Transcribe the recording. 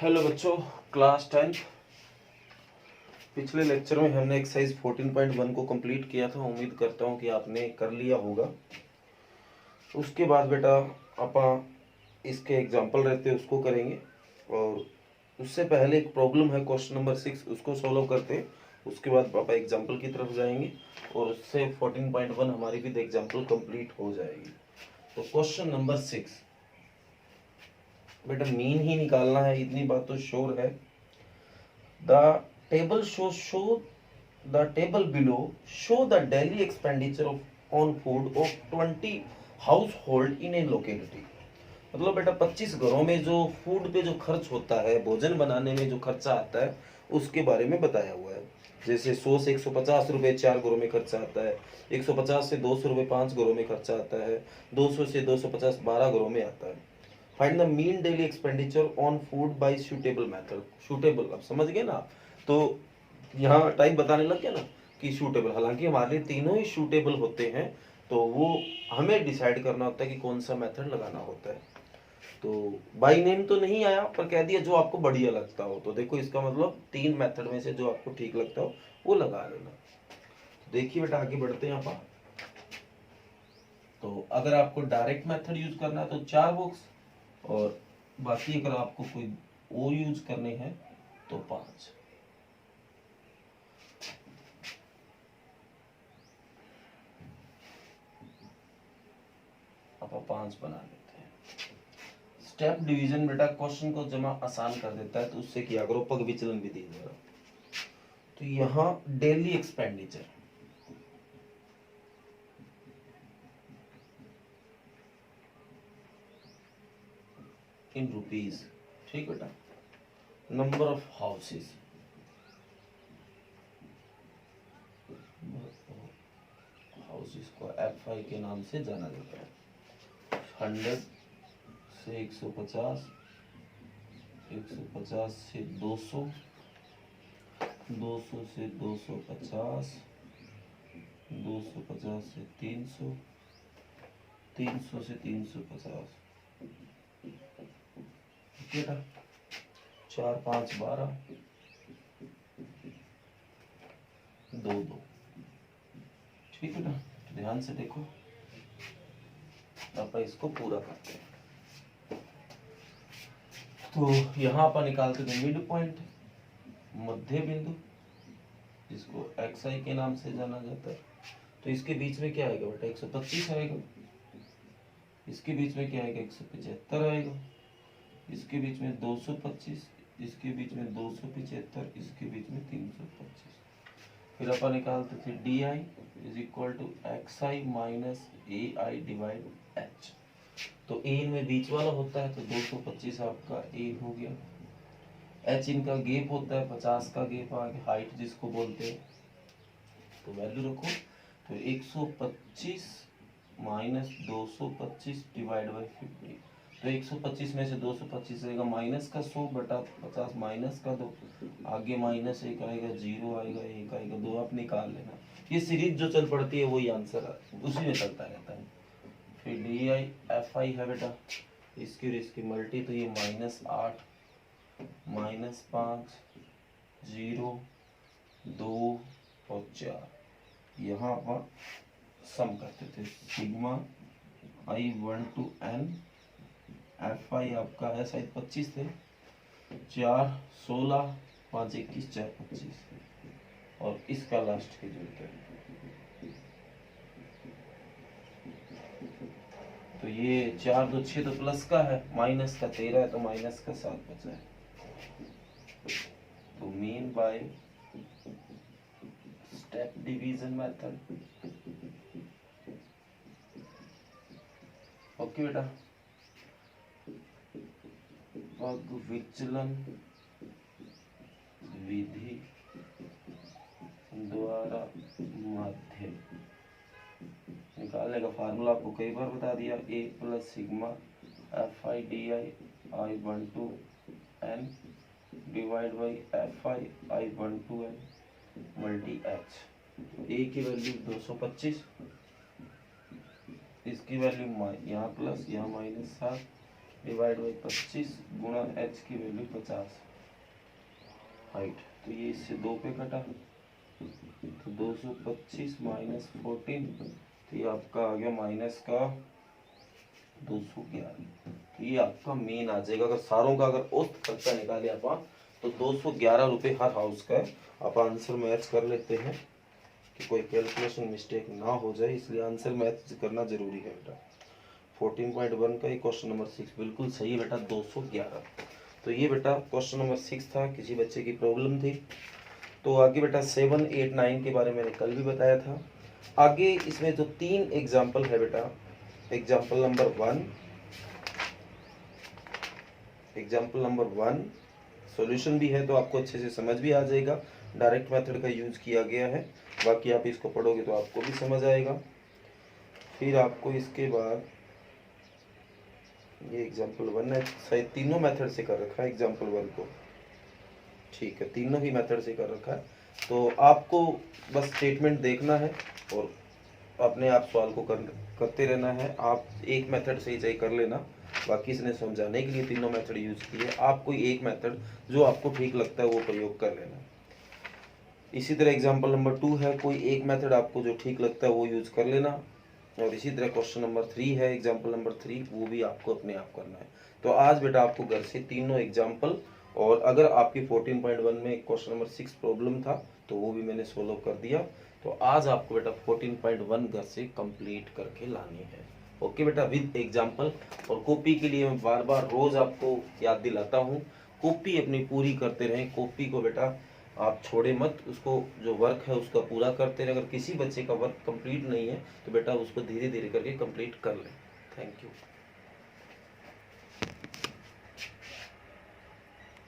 Hello बच्चों, class 10। पिछले lecture में हमने एक्सरसाइज 14.1 को कंप्लीट किया था। उम्मीद करता हूँ कि आपने कर लिया होगा। उसके बाद बेटा अपा इसके एग्जाम्पल रहते उसको करेंगे, और उससे पहले एक प्रॉब्लम है क्वेश्चन नंबर 6, उसको सॉल्व करते हैं। उसके बाद पापा एग्जाम्पल की तरफ जाएंगे और उससे 14.1 हमारी विद एग्जाम्पल कंप्लीट हो जाएगी। तो क्वेश्चन नंबर 6 बेटा मीन ही निकालना है, इतनी बात तो श्योर है। The table show the table below show the daily expenditure on food of 20 household in a locality। मतलब बेटा 25 घरों में जो फूड पे जो खर्च होता है, भोजन बनाने में जो खर्चा आता है, उसके बारे में बताया हुआ है। जैसे 100 से 150 रुपए 4 घरों में खर्चा आता है, 150 से 200 रुपए 5 घरों में खर्चा आता है, 200 से 250 12 घरों में आता है। Find the mean daily expenditure on food by suitable method. Suitable अब समझ गए ना, तो यहाँ टाइप बताने लग गया ना कि सूटेबल। हालांकि हमारे लिए तीनों ही सूटेबल होते हैं, तो वो हमें डिसाइड करना होता है कि कौन सा मेथड लगाना होता है। तो बाई नेम तो नहीं आया, पर कह दिया जो आपको बढ़िया लगता हो। तो देखो इसका मतलब 3 मेथड में से जो आपको ठीक लगता हो वो लगा लेना। देखिए बेटा आगे बढ़ते हैं आप। तो अगर आपको डायरेक्ट मेथड यूज करना है तो 4 बॉक्स, और बाकी अगर आपको कोई ओ यूज करने हैं तो 5। अब 5 बना लेते हैं। स्टेप डिवीजन बेटा क्वेश्चन को जमा आसान कर देता है, तो उससे किया करो पग विचलन विधि द्वारा। तो यहाँ डेली एक्सपेंडिचर इन रुपीज, ठीक बेटा। नंबर ऑफ हाउसेस, हाउसेस को FI के नाम से जाना जाता है। 100 से 150, 150 से 200, 200 से 250, 250 से 300, 300 से 350। बेटा 4 5 12, 2 2, ठीक है ना। ध्यान से देखो, आप इसको पूरा करते हैं। तो यहाँ पर निकालते थे मिड पॉइंट, मध्य बिंदु, जिसको XI के नाम से जाना जाता है। तो इसके बीच में क्या आएगा बेटा 125 आएगा, इसके बीच में क्या आएगा 175 आएगा, इसके बीच में 225, इसके बीच में 275, इसके बीच में 325। फिर अपन निकालते थे DI is equal to XI minus AI divide H। तो A इनमें बीच वाला होता है, तो 225 आपका A हो गया। H इनका गैप होता है, 50 का गैप आ गया, हाइट जिसको बोलते हैं। तो वैल्यू रखो, तो 125 माइनस 225 डिवाइड बाई 50। तो 125 में से 225 आएगा माइनस का 100 बटा 50, माइनस का 2, आगे माइनस 1 आएगा, 0 आएगा, 1 आएगा, 2 आप निकाल लेना। ये सीरीज जो चल पड़ती है वही आंसर है, उसी में चलता रहता है। फिर DI FI है बेटा, इसकी और इसकी मल्टी, तो ये -8, -5, 0, 2 और 4। यहाँ पर सम करते थे, sigma I1 to N FI आपका है शायद 25 थे, 4 16, 5 21, 4 25, और इसका लास्ट के जोड़ते हैं। तो ये 4 2 6 तो प्लस का है, माइनस का 13 है, तो माइनस का 7 बचा है। तो mean by step division method. Okay बेटा, पग विचलन विधि द्वारा माध्यम निकालने का फार्मूला आपको कई बार बता दिया, A plus sigma FI DI I1 to N divide by FI I1 to N multi H। A की वैल्यू 225, इसकी वैल्यू यहाँ प्लस यहाँ -7, डिवाइड बाई 25 गुणा h की वैल्यू 50 हाइट, तो ये इससे 2 पे कटा, तो 225 माइनस 14, तो ये आपका आ गया माइनस का 211। तो ये आपका मेन आ जाएगा। अगर सारों का अगर औसत खर्चा निकाले आप तो 211 रुपये हर हाउस का है। आप आंसर मैच कर लेते हैं कि कोई कैलकुलेशन मिस्टेक ना हो जाए, इसलिए आंसर मैच करना जरूरी है बेटा। 14.1 का ही क्वेश्चन नंबर 6 बिल्कुल सही है बेटा, 211। तो ये बेटा क्वेश्चन नंबर 6 था, किसी बच्चे की प्रॉब्लम थी। तो आगे बेटा 7, 8, 9 के बारे में मैंने कल भी बताया था। आगे इसमें जो 3 एग्जाम्पल है बेटा, एग्जाम्पल नंबर 1 सॉल्यूशन भी है, तो आपको अच्छे से समझ भी आ जाएगा। डायरेक्ट मेथड का यूज किया गया है, बाकी आप इसको पढ़ोगे तो आपको भी समझ आएगा। फिर आपको इसके बाद ये एग्जाम्पल 1 है, शायद तीनों मेथड से कर रखा है एग्जाम्पल 1 को, ठीक है, तीनों ही मेथड से कर रखा है। तो आपको बस स्टेटमेंट देखना है और अपने आप सवाल को करते रहना है। आप एक मेथड से ही चाहे कर लेना, बाकी इसने समझाने के लिए तीनों मेथड यूज किए, आप कोई एक मेथड जो आपको ठीक लगता है वो प्रयोग कर लेना। इसी तरह एग्जाम्पल नंबर 2 है, कोई एक मेथड आपको जो ठीक लगता है वो यूज कर लेना। और इसी तरह क्वेश्चन नंबर 3 है, एग्जाम्पल नंबर 3, वो भी आपको अपने आप करना है। तो आज बेटा आपको घर से तीनों एग्जाम्पल, और अगर आपकी 14.1 में क्वेश्चन नंबर 6 प्रॉब्लम था तो वो भी मैंने सोल्व कर दिया। तो आज आपको बेटा 14.1 घर से कंप्लीट करके लानी है। ओके बेटा, विद एग्जाम्पल। और कॉपी के लिए मैं बार बार रोज आपको याद दिलाता हूँ, कॉपी अपनी पूरी करते रहें। कॉपी को बेटा आप छोड़े मत, उसको जो वर्क है उसका पूरा करते रहे। अगर किसी बच्चे का वर्क कंप्लीट नहीं है तो बेटा उसको धीरे धीरे करके कंप्लीट कर लें। Thank you.